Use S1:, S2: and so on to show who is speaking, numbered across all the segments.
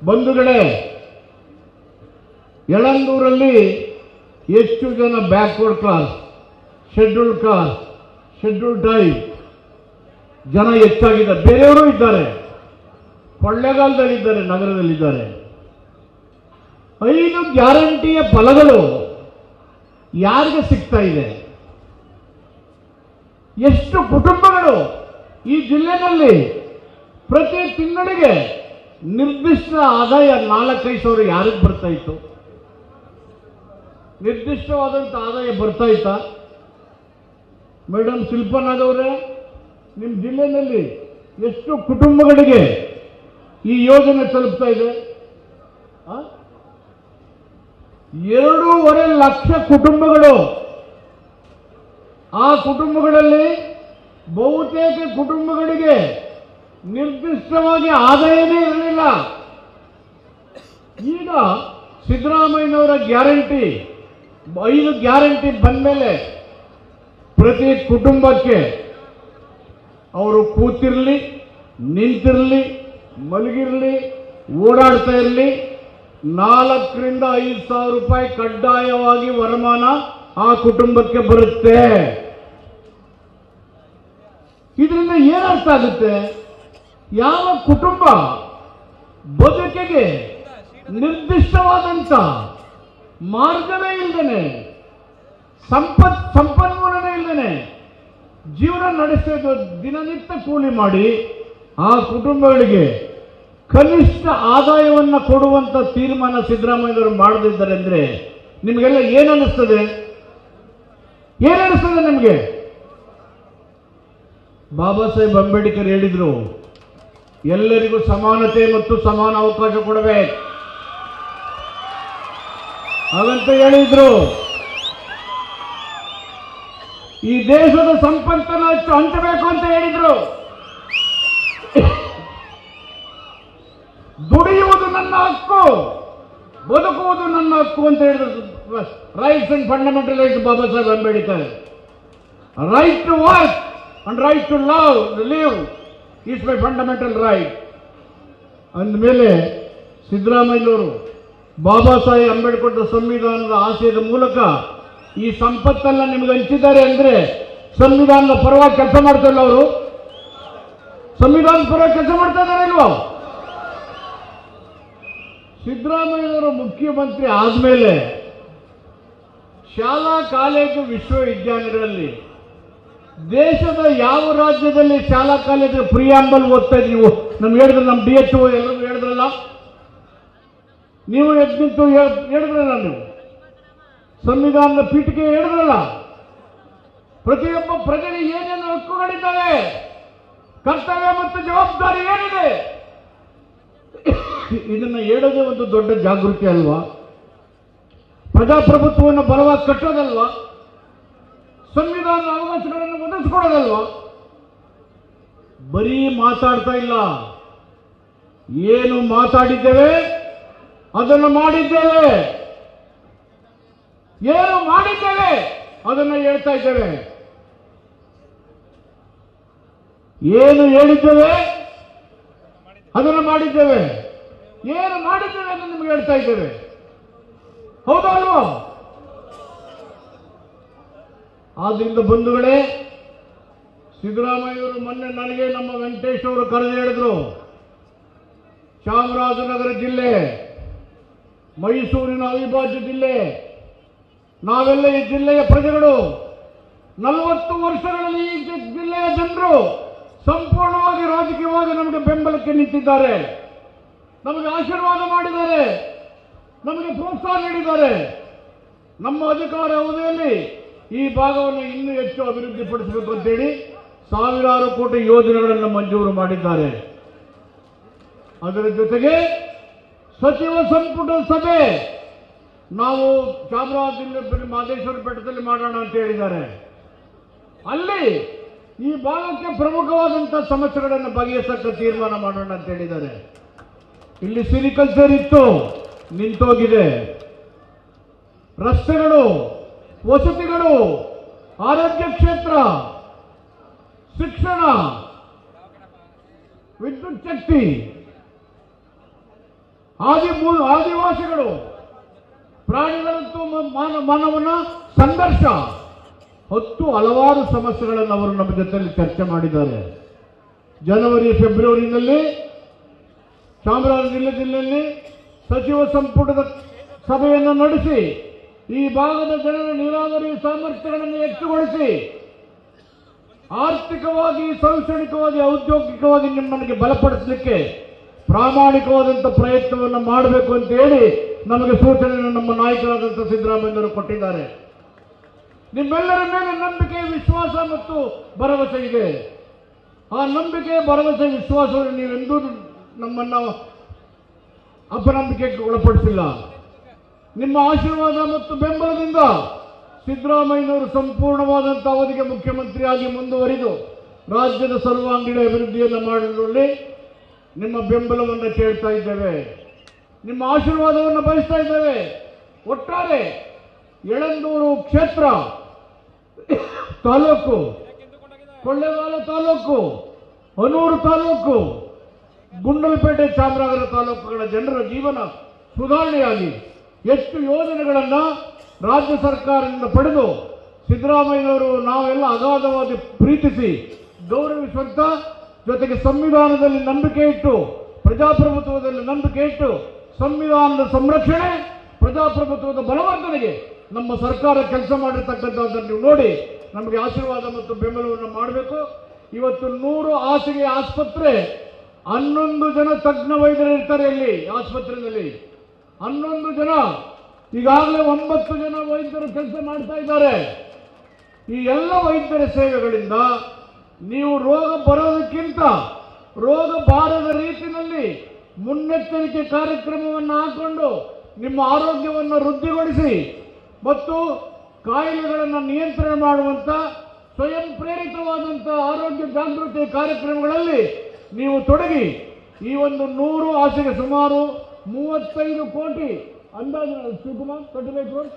S1: ಬಂಧುಗಳೇ, ಯಳಂದೂರಲ್ಲಿ ಎಷ್ಟು ಜನ backward class, scheduled cost, scheduled tribe ಜನ ಹೆಚ್ಚಾಗಿದ್ದಾರೆ. ಬೇರೆಯವರು ಇದ್ದಾರೆ, ಕೊಳ್ಳೇಗಾಲದಲ್ಲಿದ್ದಾರೆ, ನಗರದಲ್ಲಿದ್ದಾರೆ. 5 ಗ್ಯಾರಂಟಿಯ ಫಲಗಳು ಯಾರಿಗೆ ಸಿಗ್ತಾ ಇದೆ? ಎಷ್ಟು ಕುಟುಂಬಗಳು ಈ ಜಿಲ್ಲೆಯಲ್ಲಿ ಪ್ರತಿ ತಿಂಗಳಿಗೆ ನಿರ್ದಿಷ್ಟ ಆದಾಯ 4-5 ಸಾವಿರ ಯಾರಿಗೆ ಬರ್ತಾ ಇತ್ತು? ನಿರ್ದಿಷ್ಟವಾದಂಥ ಆದಾಯ ಬರ್ತಾ ಇತ್ತಾ? ಮೇಡಮ್ ಶಿಲ್ಪನಾದವರೇ, ನಿಮ್ಮ ಜಿಲ್ಲೆಯಲ್ಲಿ ಎಷ್ಟು ಕುಟುಂಬಗಳಿಗೆ ಈ ಯೋಜನೆ ತಲುಪ್ತಾ ಇದೆ? 2.5 ಲಕ್ಷ ಕುಟುಂಬಗಳು. ಆ ಕುಟುಂಬಗಳಲ್ಲಿ ಬಹುತೇಕ ಕುಟುಂಬಗಳಿಗೆ ನಿರ್ದಿಷ್ಟವಾಗಿ ಆದಾಯವೇ ಇರಲಿಲ್ಲ. ಈಗ ಸಿದ್ದರಾಮಯ್ಯನವರ ಗ್ಯಾರಂಟಿ 5 ಗ್ಯಾರಂಟಿ ಬಂದ ಮೇಲೆ ಪ್ರತಿ ಕುಟುಂಬಕ್ಕೆ ಅವರು ಕೂತಿರಲಿ, ನಿಂತಿರಲಿ, ಮಲಗಿರಲಿ, ಓಡಾಡ್ತಾ ಇರಲಿ 4,000 ರಿಂದ 5,000 ರೂಪಾಯಿ ಕಡ್ಡಾಯವಾಗಿ ವರಮಾನ ಆ ಕುಟುಂಬಕ್ಕೆ ಬರುತ್ತೆ. ಇದರಿಂದ ಏನರ್ಥ ಆಗುತ್ತೆ? ಯಾವ ಕುಟುಂಬ ಬದುಕಿಗೆ ನಿರ್ದಿಷ್ಟವಾದಂಥ ಮಾರ್ಗವೇ ಇಲ್ಲದೇನೆ, ಸಂಪನ್ಮೂಲನೇ ಇಲ್ಲದೇನೆ ಜೀವನ ನಡೆಸೋದು, ದಿನನಿತ್ಯ ಕೂಲಿ ಮಾಡಿ ಆ ಕುಟುಂಬಗಳಿಗೆ ಕನಿಷ್ಠ ಆದಾಯವನ್ನು ಕೊಡುವಂಥ ತೀರ್ಮಾನ ಸಿದ್ದರಾಮಯ್ಯವರು ಮಾಡದಿದ್ದಾರೆ ಅಂದರೆ ನಿಮಗೆಲ್ಲ ಏನನ್ನಿಸ್ತದೆ? ಏನನ್ನಿಸ್ತದೆ ನಿಮಗೆ? ಬಾಬಾ ಸಾಹೇಬ್ ಅಂಬೇಡ್ಕರ್ ಹೇಳಿದರು, ಎಲ್ಲರಿಗೂ ಸಮಾನತೆ ಮತ್ತು ಸಮಾನ ಅವಕಾಶ ಕೊಡಬೇಕು ಹಾಗಂತ ಹೇಳಿದ್ರು. ಈ ದೇಶದ ಸಂಪತ್ತನ್ನು ಹಂಚಬೇಕು ಅಂತ ಹೇಳಿದ್ರು. ದುಡಿಯುವುದು ನನ್ನ ಹಕ್ಕು, ಬದುಕುವುದು ನನ್ನ ಹಕ್ಕು ಅಂತ ಹೇಳಿದ್ರು. Rights and fundamental rights Baba Saheb Ambedkar. Right to work and right to live is my fundamental right ಅಂದಮೇಲೆ ಸಿದ್ದರಾಮಯ್ಯನವರು ಬಾಬಾ ಸಾಹೇಬ್ ಅಂಬೇಡ್ಕರ್ ಸಂವಿಧಾನದ ಆಶಯದ ಮೂಲಕ ಈ ಸಂಪತ್ತೆಲ್ಲ ನಿಮಗೆ ಹಂಚಿದ್ದಾರೆ ಅಂದ್ರೆ ಸಂವಿಧಾನದ ಪರವಾಗಿ ಕೆಲಸ ಮಾಡ್ತಾರಲ್ಲ ಅವರು? ಸಂವಿಧಾನದ ಪರವಾಗಿ ಕೆಲಸ ಮಾಡ್ತಾ ಇದ್ದಾರೆ ಇಲ್ವಾ? ಸಿದ್ದರಾಮಯ್ಯನವರು ಮುಖ್ಯಮಂತ್ರಿ ಆದಮೇಲೆ ಶಾಲಾ ಕಾಲೇಜು ವಿಶ್ವವಿದ್ಯಾಲಯಗಳಲ್ಲಿ ದೇಶದ ಯಾವ ರಾಜ್ಯದಲ್ಲಿ ಶಾಲಾ ಕಾಲೇಜು ಪ್ರಿಯಾಂಬಲ್ ಓದ್ತಾ ಇದ್ದೀವಿ? ನೀವು ನಮ್ಗೆ ಹೇಳಿದ್ರೆ, ನಮ್ಮ DHO ಎಲ್ಲರೂ ಹೇಳಿದ್ರಲ್ಲ, ನೀವು ಎದ್ದಿತ್ತು ಹೇಳಿದ್ರಲ್ಲ, ನೀವು ಸಂವಿಧಾನದ ಪೀಠಿಕೆ ಹೇಳಿದ್ರಲ್ಲ, ಪ್ರತಿಯೊಬ್ಬ ಪ್ರಜೆಗೆ ಏನೇನು ಹಕ್ಕುಗಳಿದ್ದಾವೆ, ಕರ್ತವ್ಯ ಮತ್ತು ಜವಾಬ್ದಾರಿ ಏನಿದೆ, ಇದನ್ನ ಹೇಳೋದೇ ಒಂದು ದೊಡ್ಡ ಜಾಗೃತಿ ಅಲ್ವಾ? ಪ್ರಜಾಪ್ರಭುತ್ವವನ್ನು ಬಲವಾಗಿ ಕಟ್ಟೋದಲ್ವಾ? ಸಂವಿಧಾನದ ಅವಕಾಶಗಳನ್ನು ಒದಗಿಸಿಕೊಡೋದಲ್ವಾ? ಬರೀ ಮಾತಾಡ್ತಾ ಇಲ್ಲ, ಏನು ಮಾತಾಡಿದ್ದೇವೆ ಅದನ್ನು ಮಾಡಿದ್ದೇವೆ, ಏನು ಮಾಡಿದ್ದೇವೆ ಅದನ್ನು ಹೇಳ್ತಾ ಇದ್ದೇವೆ, ಏನು ಹೇಳಿದ್ದೇವೆ ಅದನ್ನು ಮಾಡಿದ್ದೇವೆ, ಏನು ಮಾಡಿದ್ದೇವೆ ಅಂತ ನಿಮ್ಗೆ ಹೇಳ್ತಾ ಇದ್ದೇವೆ. ಹೌದಾ ಅಲ್ವಾ? ಆದ್ರಿಂದ ಬಂಧುಗಳೇ, ಸಿದ್ದರಾಮಯ್ಯವರು ಮೊನ್ನೆ ನನಗೆ ನಮ್ಮ ವೆಂಕಟೇಶ್ ಅವರು ಕರೆದು ಹೇಳಿದ್ರು, ಚಾಮರಾಜನಗರ ಜಿಲ್ಲೆ ಮೈಸೂರಿನ ಅವಿಭಾಜ್ಯ ಜಿಲ್ಲೆ, ನಾವೆಲ್ಲ ಈ ಜಿಲ್ಲೆಯ ಪ್ರಜೆಗಳು, 40 ವರ್ಷಗಳಲ್ಲಿ ಈ ಜಿಲ್ಲೆಯ ಜನರು ಸಂಪೂರ್ಣವಾಗಿ ರಾಜಕೀಯವಾಗಿ ನಮಗೆ ಬೆಂಬಲಕ್ಕೆ ನಿಂತಿದ್ದಾರೆ, ನಮಗೆ ಆಶೀರ್ವಾದ ಮಾಡಿದ್ದಾರೆ, ನಮಗೆ ಪ್ರೋತ್ಸಾಹ ನೀಡಿದ್ದಾರೆ. ನಮ್ಮ ಅಧಿಕಾರ ಅವಧಿಯಲ್ಲಿ ಈ ಭಾಗವನ್ನು ಇನ್ನೂ ಹೆಚ್ಚು ಅಭಿವೃದ್ಧಿಪಡಿಸಬೇಕು ಅಂತೇಳಿ ಸಾವಿರಾರು ಕೋಟಿ ಯೋಜನೆಗಳನ್ನು ಮಂಜೂರು ಮಾಡಿದ್ದಾರೆ. ಅದರ ಜೊತೆಗೆ ಸಚಿವ ಸಂಪುಟ ಸಭೆ ನಾವು ಚಾಮರಾಜ ಜಿಲ್ಲೆ ಮಹದೇಶ್ವರ ಬೆಟ್ಟದಲ್ಲಿ ಮಾಡೋಣ ಅಂತ ಹೇಳಿದ್ದಾರೆ. ಅಲ್ಲಿ ಈ ಭಾಗಕ್ಕೆ ಪ್ರಮುಖವಾದಂತಹ ಸಮಸ್ಯೆಗಳನ್ನು ಬಗೆಹರಿಸಕ್ಕೆ ತೀರ್ಮಾನ ಮಾಡೋಣ ಅಂತ ಹೇಳಿದ್ದಾರೆ. ಇಲ್ಲಿ ಸಿರಿಕಲ್ಚರ್ ಇತ್ತು, ನಿಂತೋಗಿದೆ. ರಸ್ತೆಗಳು, ವಸತಿಗಳು, ಆರೋಗ್ಯ ಕ್ಷೇತ್ರ, ಶಿಕ್ಷಣ, ವಿದ್ಯುತ್ ಶಕ್ತಿ ಆದಿವಾಸಿಗಳು, ಪ್ರಾಣಿಗಳಂತೂ ಮಾನವನ ಸಂಘರ್ಷ, ಹಲವಾರು ಸಮಸ್ಯೆಗಳನ್ನು ಅವರು ನಮ್ಮ ಜೊತೆಯಲ್ಲಿ ಚರ್ಚೆ ಮಾಡಿದ್ದಾರೆ. ಜನವರಿ ಫೆಬ್ರವರಿನಲ್ಲಿ ಚಾಮರಾಜನಗರ ಜಿಲ್ಲೆಯಲ್ಲಿ ಸಚಿವ ಸಂಪುಟದ ಸಭೆಯನ್ನು ನಡೆಸಿ ಈ ಭಾಗದ ಜನರ ನೀರಾವರಿ ಸಾಮರ್ಥ್ಯಗಳನ್ನು ಹೆಚ್ಚುಗೊಳಿಸಿ ಆರ್ಥಿಕವಾಗಿ, ಶೈಕ್ಷಣಿಕವಾಗಿ, ಔದ್ಯೋಗಿಕವಾಗಿ ನಿಮ್ಮನಿಗೆ ಬಲಪಡಿಸಲಿಕ್ಕೆ ಪ್ರಾಮಾಣಿಕವಾದಂಥ ಪ್ರಯತ್ನವನ್ನು ಮಾಡಬೇಕು ಅಂತ ಹೇಳಿ ನಮಗೆ ಸೂಚನೆಯನ್ನು ನಮ್ಮ ನಾಯಕರಾದಂಥ ಸಿದ್ದರಾಮಯ್ಯವರು ಕೊಟ್ಟಿದ್ದಾರೆ. ನಿಮ್ಮೆಲ್ಲರ ಮೇಲೆ ನಂಬಿಕೆ, ವಿಶ್ವಾಸ ಮತ್ತು ಭರವಸೆ ಇದೆ. ಆ ನಂಬಿಕೆ, ಭರವಸೆ, ವಿಶ್ವಾಸವನ್ನು ನೀವೆಂದೂ ನಮ್ಮನ್ನು ಅಪನಂಬಿಕೆಗೆ ಒಳಪಡಿಸಿಲ್ಲ. ನಿಮ್ಮ ಆಶೀರ್ವಾದ ಮತ್ತು ಬೆಂಬಲದಿಂದ ಸಿದ್ದರಾಮಯ್ಯನವರು ಸಂಪೂರ್ಣವಾದಂಥ ಅವಧಿಗೆ ಮುಖ್ಯಮಂತ್ರಿಯಾಗಿ ಮುಂದುವರಿದು ರಾಜ್ಯದ ಸರ್ವಾಂಗೀಣ ಅಭಿವೃದ್ಧಿಯನ್ನು ಮಾಡುವಲ್ಲಿ ನಿಮ್ಮ ಬೆಂಬಲವನ್ನು ಕೇಳ್ತಾ ಇದ್ದೇವೆ, ನಿಮ್ಮ ಆಶೀರ್ವಾದವನ್ನು ಬಯಸ್ತಾ ಇದ್ದೇವೆ. ಒಟ್ಟಾರೆ ಯಳಂದೂರು ಕ್ಷೇತ್ರ ತಾಲೂಕು, ಕೊಳ್ಳೇಗಾಲ ತಾಲೂಕು, ಹನೂರು ತಾಲೂಕು, ಗುಂಡಲಪೇಟೆ, ಚಾಮರಾಜನಗರ ತಾಲೂಕುಗಳ ಜನರ ಜೀವನ ಸುಧಾರಣೆಯಾಗಿ ಎಷ್ಟು ಯೋಜನೆಗಳನ್ನು ರಾಜ್ಯ ಸರ್ಕಾರದಿಂದ ಪಡೆದು ಸಿದ್ದರಾಮಯ್ಯನವರು ನಾವೆಲ್ಲ ಅಗಾಧವಾಗಿ ಪ್ರೀತಿಸಿ ಗೌರವಿಸುವಂತ, ಜೊತೆಗೆ ಸಂವಿಧಾನದಲ್ಲಿ ನಂಬಿಕೆ ಇಟ್ಟು, ಪ್ರಜಾಪ್ರಭುತ್ವದಲ್ಲಿ ನಂಬಿಕೆ ಇಟ್ಟು, ಸಂವಿಧಾನದ ಸಂರಕ್ಷಣೆ, ಪ್ರಜಾಪ್ರಭುತ್ವದ ಬಲವರ್ಧನೆಗೆ ನಮ್ಮ ಸರ್ಕಾರ ಕೆಲಸ ಮಾಡಿರ್ತಕ್ಕಂಥದ್ದನ್ನು ನೀವು ನೋಡಿ ನಮಗೆ ಆಶೀರ್ವಾದ ಮತ್ತು ಬೆಂಬಲವನ್ನು ಮಾಡಬೇಕು. ಇವತ್ತು 100 ಹಾಸಿಗೆ ಆಸ್ಪತ್ರೆ, 11 ಜನ ತಜ್ಞ ವೈದ್ಯರು ಇರ್ತಾರೆ ಇಲ್ಲಿ ಆಸ್ಪತ್ರೆಯಲ್ಲಿ. 11 ಜನ, ಈಗಾಗಲೇ 9 ಜನ ವೈದ್ಯರು ಕೆಲಸ ಮಾಡ್ತಾ ಇದ್ದಾರೆ. ಈ ಎಲ್ಲ ವೈದ್ಯರ ಸೇವೆಗಳಿಂದ ನೀವು ರೋಗ ಬರೋದಕ್ಕಿಂತ ರೋಗ ಬಾರದ ರೀತಿಯಲ್ಲಿ ಮುನ್ನೆಚ್ಚರಿಕೆ ಕಾರ್ಯಕ್ರಮವನ್ನು ಹಾಕೊಂಡು ನಿಮ್ಮ ಆರೋಗ್ಯವನ್ನು ವೃದ್ಧಿಗೊಳಿಸಿ ಮತ್ತು ಕಾಯಿಲೆಗಳನ್ನು ನಿಯಂತ್ರಣ ಮಾಡುವಂಥ ಸ್ವಯಂ ಪ್ರೇರಿತವಾದಂಥ ಆರೋಗ್ಯ ಜಾಗೃತಿ ಕಾರ್ಯಕ್ರಮಗಳಲ್ಲಿ ನೀವು ತೊಡಗಿ ಈ ಒಂದು 100 ಹಾಸಿಗೆ ಸುಮಾರು 35 ಕೋಟಿ ಅಂದಾಜು, ಶಿವಕುಮಾರ್ 35 ಕೋಟಿ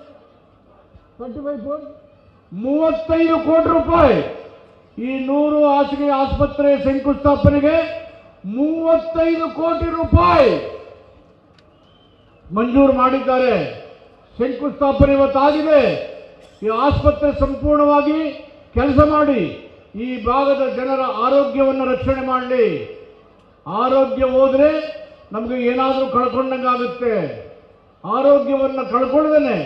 S1: 35 ಕೋಟಿ ರೂಪಾಯಿ ಈ 100 ಹಾಸಿಗೆ ಆಸ್ಪತ್ರೆ ಶಂಕುಸ್ಥಾಪನೆಗೆ 35 ಕೋಟಿ ರೂಪಾಯಿ ಮಂಜೂರು ಮಾಡಿದ್ದಾರೆ. ಶಂಕುಸ್ಥಾಪನೆ ಇವತ್ತಾಗಿದೆ. ಈ ಆಸ್ಪತ್ರೆ ಸಂಪೂರ್ಣವಾಗಿ ಕೆಲಸ ಮಾಡಿ ಈ ಭಾಗದ ಜನರ ಆರೋಗ್ಯವನ್ನು ರಕ್ಷಣೆ ಮಾಡಲಿ. ಆರೋಗ್ಯ ಹೋದ್ರೆ ನಮಗೆ ಏನಾದರೂ ಕಳ್ಕೊಂಡಂಗಾಗುತ್ತೆ. ಆರೋಗ್ಯವನ್ನು ಕಳ್ಕೊಳ್ಳದೇನೆ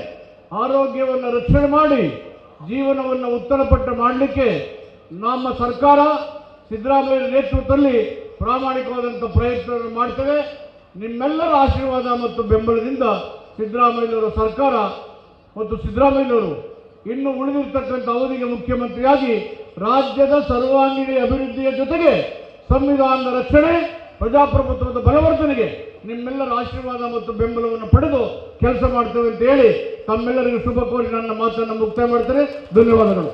S1: ಆರೋಗ್ಯವನ್ನು ರಕ್ಷಣೆ ಮಾಡಿ ಜೀವನವನ್ನು ಉತ್ತರಪಟ್ಟ ಮಾಡಲಿಕ್ಕೆ ನಮ್ಮ ಸರ್ಕಾರ ಸಿದ್ದರಾಮಯ್ಯ ನೇತೃತ್ವದಲ್ಲಿ ಪ್ರಾಮಾಣಿಕವಾದಂಥ ಪ್ರಯತ್ನವನ್ನು ಮಾಡ್ತೇವೆ. ನಿಮ್ಮೆಲ್ಲರ ಆಶೀರ್ವಾದ ಮತ್ತು ಬೆಂಬಲದಿಂದ ಸಿದ್ದರಾಮಯ್ಯನವರ ಸರ್ಕಾರ ಮತ್ತು ಸಿದ್ದರಾಮಯ್ಯನವರು ಇನ್ನು ಉಳಿದಿರತಕ್ಕಂಥ ಅವಧಿಗೆ ಮುಖ್ಯಮಂತ್ರಿಯಾಗಿ ರಾಜ್ಯದ ಸರ್ವಾಂಗೀಣ ಅಭಿವೃದ್ಧಿಯ ಜೊತೆಗೆ ಸಂವಿಧಾನದ ರಕ್ಷಣೆ, ಪ್ರಜಾಪ್ರಭುತ್ವದ ಬಲವರ್ಧನೆಗೆ ನಿಮ್ಮೆಲ್ಲರ ಆಶೀರ್ವಾದ ಮತ್ತು ಬೆಂಬಲವನ್ನು ಪಡೆದು ಕೆಲಸ ಮಾಡ್ತೇವೆ ಅಂತ ಹೇಳಿ ತಮ್ಮೆಲ್ಲರಿಗೂ ಶುಭ ಕೋರಿ ನನ್ನ ಮಾತನ್ನು ಮುಕ್ತಾಯ ಮಾಡ್ತೇನೆ. ಧನ್ಯವಾದಗಳು.